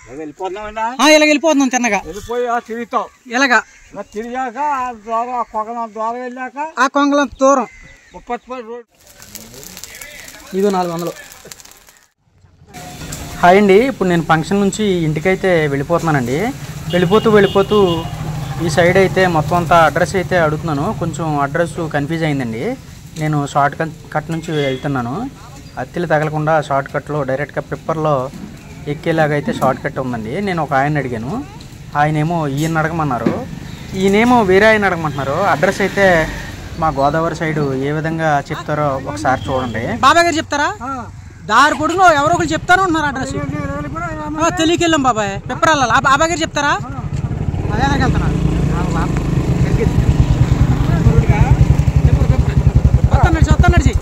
ఇలాగ వెళ్ళిపోతున్నాం తిన్నగా వెళ్ళిపోయి తిరుగుతాం ఇలాగా తిరిగాక దూరం వెళ్ళాక ఆ కొంగలం దూరం 30 రోడ్ ఇదో 400. హాయ్ అండి, ఇప్పుడు నేను ఫంక్షన్ నుంచి ఇంటికైతే వెళ్ళిపోతున్నానండి. వెళ్ళిపోతూ ఈ సైడ్ అయితే మొత్తం అంతా అడ్రస్ అయితే అడుగుతున్నాను. కొంచెం అడ్రస్ కన్ఫ్యూజ్ అయిందండి. నేను షార్ట్ కట్ నుంచి వెళ్తున్నాను. అత్తిలు తగలకుండా షార్ట్ కట్లో డైరెక్ట్గా పిప్పర్లో ఎక్కేలాగా అయితే షార్ట్ కట్ ఉందండి. నేను ఒక ఆయన అడిగాను, ఆయనేమో ఈయన అడగమన్నారు, ఈయనేమో వేరే ఆయన అడగమంటున్నారు. అడ్రస్ అయితే మా గోదావరి సైడు ఏ విధంగా చెప్తారో ఒకసారి చూడండి. బాబాయ్ గారు చెప్తారా? దారి పొడుగు ఎవరో ఒకరు చెప్తారో ఉన్నారు అడ్రస్. తెలియకెళ్ళాం బాబాయ్, పిప్పరాల బాబాయ్ గారు చెప్తారా? అదే వెళ్తున్నారు నడిచి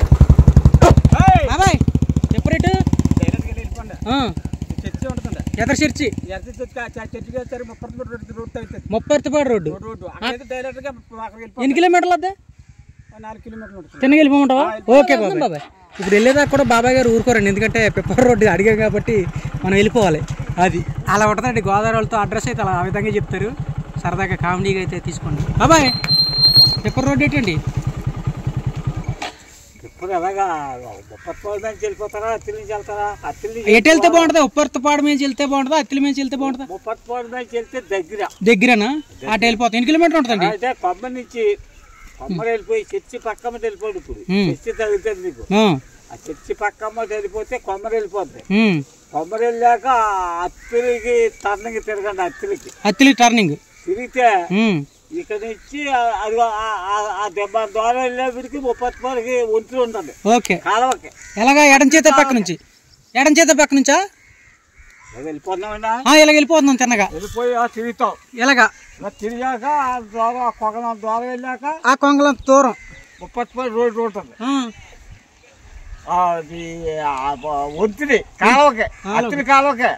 బాబాయ్ చెప్పరేటు ఎదర చర్చి 30 రోడ్డు. ఎన్ని కిలోమీటర్లు వద్దా? 4 కిలోమీటర్లు. తిన్నగా వెళ్ళిపోమంటావా? ఓకే బాబాయ్. ఇప్పుడు వెళ్ళేదాకా కూడా బాబాయ్ గారు ఊరుకోరండి, ఎందుకంటే పిప్పర్ రోడ్డు అడిగాం కాబట్టి మనం వెళ్ళిపోవాలి. అది అలా ఉంటుందండి. గోదావరి వాళ్ళతో అడ్రస్ అయితే అలా ఆ విధంగా చెప్తారు. సరదాగా కామెడీగా అయితే తీసుకోండి. బాబాయ్ పిప్పర్ రోడ్డు ఏంటండి? ఇప్పుడు ఎలాగా ఉప్పత్పాడు నుంచి వెళ్ళిపోతారా, అత్తిలి నుంచి వెళ్తారా? ఎటు వెళ్తే బాగుంటుందా? ఉప్పత్పాడు మీద వెళ్తే బాగుంటుందా, అత్తిలి మీద వెళ్తే బాగుంటుందా? ఉప్పత్పాడు నుంచి వెళ్తే దగ్గరనా? అటు వెళ్ళిపోతాం. ఎన్ని కిలోమీటర్ ఉంటుందండి? అయితే కొమ్మ నుంచి కొమ్మరు వెళ్ళిపోయి చర్చి పక్కమ్మ వెళ్ళిపోదు. ఇప్పుడు చర్చి తగ్గుతుంది మీకు. ఆ చర్చి పక్కమ్మ వెళ్ళిపోతే కొమ్మరు వెళ్ళిపోద్ది. కొమ్మరు వెళ్ళాక అత్తిలికి టర్నింగ్ తిరగండి. అత్తిలికి టర్నింగ్ తిరిగితే ఇక్కడ నుంచి ఆ దెబ్బ ద్వారా వెళ్ళే వీడికి 30 ఒంట్లు ఉంటుంది. ఓకే కాలవకి ఎలాగా? ఎడం చేత పక్క నుంచి నుంచా వెళ్ళిపోతున్నామండి. ఇలాగ వెళ్ళిపోతున్నాం తిన్నగా వెళ్ళిపోయి తిరుగుతాం. ఇలాగా తిరిగాక దూరం వెళ్ళాక ఆ కొంగలం దూరం 30 రోడ్ ఉంటుంది. అది ఒత్తిడి కాలవకే, అత్తిడి కాలవకే.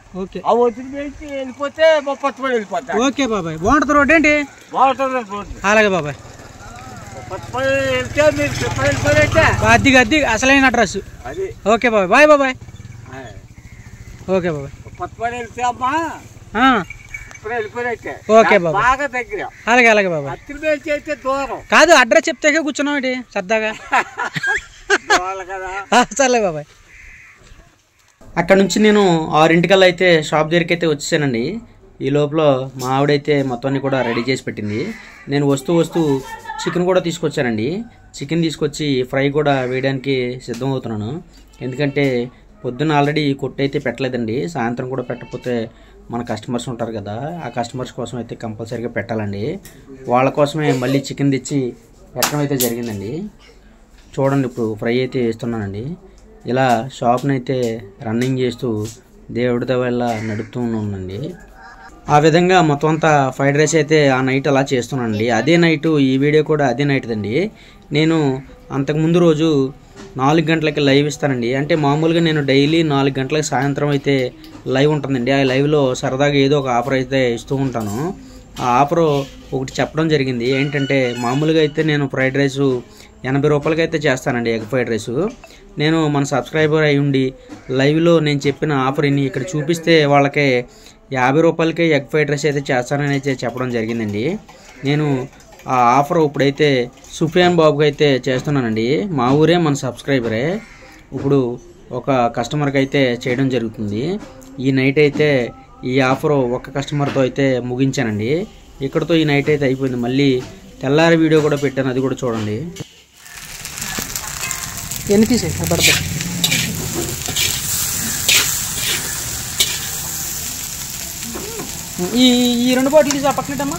ఆ ఒత్తిడి వేసి వెళ్ళిపోతే 30 వెళ్ళిపోతా. ఓకే బాబాయ్. బాగుంటుంది రోడ్ ఏంటి? బాగుంటుంది రోడ్డు. అలాగే బాబాయ్. 30 వెళ్తే మీరు చెప్ప వెళ్ళిపోయితే అద్దె అసలైన అడ్రస్ అది. ఓకే బాబాయ్. బాబాయ్. ఓకే బాబాయ్. 30 వెళ్తే అమ్మా ఇప్పుడు వెళ్ళిపోయినట్టే. ఓకే బాబాయ్. బాగా దగ్గర. అలాగే బాబాయ్. అత్తిడి వేసి అయితే దూరం కాదు, అడ్రస్ చెప్తే కూర్చున్నాం ఏంటి సరదాగా. సర్లే బాబాయ్. అక్కడ నుంచి నేను 6 అయితే షాప్ దగ్గరికి అయితే వచ్చేసానండి. ఈ లోపల మా ఆవిడైతే మొత్తాన్ని కూడా రెడీ చేసి పెట్టింది. నేను వస్తూ చికెన్ కూడా తీసుకొచ్చానండి. చికెన్ తీసుకొచ్చి ఫ్రై కూడా వేయడానికి సిద్ధం అవుతున్నాను. ఎందుకంటే పొద్దున్న ఆల్రెడీ కొట్టు అయితే పెట్టలేదండి. సాయంత్రం కూడా పెట్టకపోతే మన కస్టమర్స్ ఉంటారు కదా, ఆ కస్టమర్స్ కోసం అయితే కంపల్సరీగా పెట్టాలండి. వాళ్ళ కోసమే మళ్ళీ చికెన్ తెచ్చి పెట్టడం అయితే జరిగిందండి. చూడండి, ఇప్పుడు ఫ్రై అయితే వేస్తున్నానండి. ఇలా షాప్ని అయితే రన్నింగ్ చేస్తూ దేవుడితో వల్ల నడుపుతూ ఉన్నానండి. ఆ విధంగా మొత్తం అంతా ఫ్రైడ్ రైస్ అయితే ఆ నైట్ అలా చేస్తున్నానండి. అదే నైటు ఈ వీడియో కూడా అదే నైట్ అండి. నేను అంతకుముందు రోజు 4 గంటలకి లైవ్ ఇస్తానండి. అంటే మామూలుగా నేను డైలీ 4 గంటలకి సాయంత్రం అయితే లైవ్ ఉంటుందండి. ఆ లైవ్లో సరదాగా ఏదో ఒక ఆఫర్ అయితే ఇస్తూ ఉంటాను. ఆ ఆఫర్ ఒకటి చెప్పడం జరిగింది. ఏంటంటే మామూలుగా అయితే నేను ఫ్రైడ్ రైసు 80 రూపాయలకి అయితే చేస్తానండి, ఎగ్ ఫ్రైడ్ రైసు. నేను మన సబ్స్క్రైబర్ అయి ఉండి లైవ్లో నేను చెప్పిన ఆఫర్ని ఇక్కడ చూపిస్తే వాళ్ళకి 50 రూపాయలకే ఎగ్ ఫ్రైడ్ రైస్ అయితే చేస్తానని అయితే చెప్పడం జరిగిందండి. నేను ఆ ఆఫర్ ఇప్పుడైతే సుఫియాన్ బాబుకి అయితే చేస్తున్నానండి. మా ఊరే, మన సబ్స్క్రైబరే. ఇప్పుడు ఒక కస్టమర్కి అయితే చేయడం జరుగుతుంది. ఈ నైట్ అయితే ఈ ఆఫర్ ఒక కస్టమర్తో అయితే ముగించానండి. ఇక్కడతో ఈ నైట్ అయితే అయిపోయింది. మళ్ళీ తెల్లారి వీడియో కూడా పెట్టాను, అది కూడా చూడండి. ఎన్ని తీసేయి పడతాయి. ఈ 2 బాటిల్ తీసి ఆ పక్కనట్టమ్మా.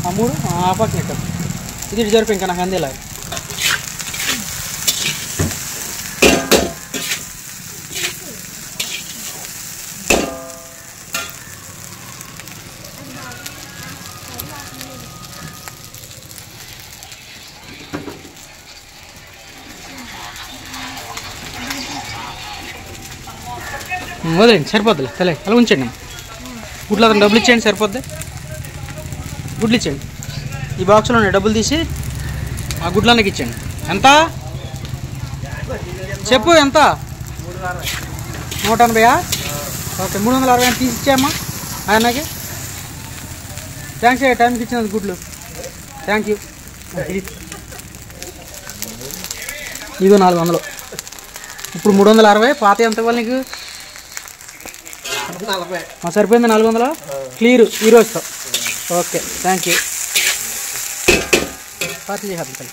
ఆ 3 ఆ పక్కనట్ట. ఇది జరిపి ఇంకా నాకు అందేలా. వదిలేండి, సరిపోద్దులే. తలే అలా ఉంచండి. గుడ్లు అతను డబ్బులు ఇచ్చేయండి, సరిపోద్ది. గుడ్లు ఇచ్చేయండి. ఈ బాక్స్లో డబ్బులు తీసి ఆ గుడ్లన్నకి ఇచ్చేయండి. ఎంత చెప్పు? ఎంత? 180. ఓకే 360 తీసి ఇచ్చాయమ్మా ఆయనకి. థ్యాంక్స్ అయ్యా టైంకి ఇచ్చినందుకు గుడ్లు. Thank you. ఇదో 400. ఇప్పుడు 360. పాత ఎంత ఇవ్వాలి నీకు? సరిపోయింది 400 క్లియర్ ఈరోజుతో. Okay thank you. పార్టీ చేయాలి.